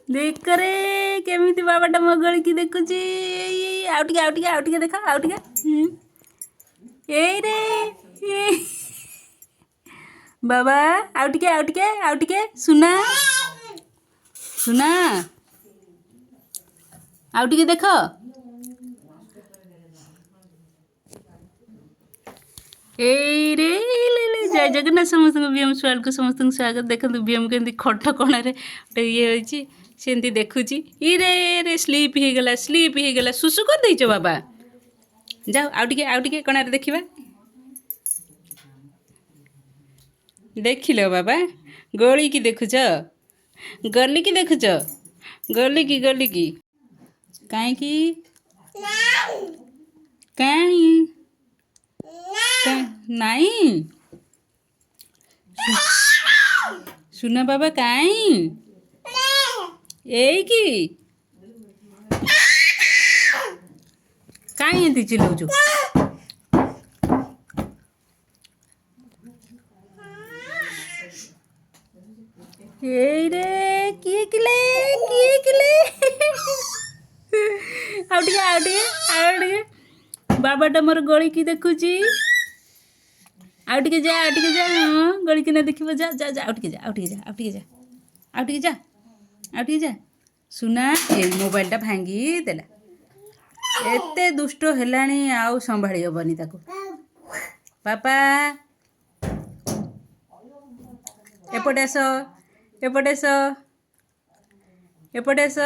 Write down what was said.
देख करे केमिति बाबाटा मो गली की देखुची आउटिके देखा आउटिके एई रे ए बाबा आउटिके सुना सुना आउटिके देख एई रे ले जय जगन्नाथ समस्त बीएम स्वाल को समस्त स्वागत देखो बीएम के खट कणारे गोटे ये होती सेमती देखुची रे रे स्लीप हो गला सुसु कर देच बाबा जाओ आउटिके कणारे देखिबा देखिल बाबा गली की देखुच गली की देखुच गली की कहीं नहीं सुना बाबा कहीं कि कहीं एंती चिल्लाउछु रे किए किले आउटिके बाबाटा मोर गली की देखुची आउटिके जा हाँ गली की ना देखिबो जा आउटिके जा सुना ए मोबाइलटा भांगी देला एते दुष्ट हेलाणी आउ संभाળી हबनी ताको पापा एपटे आस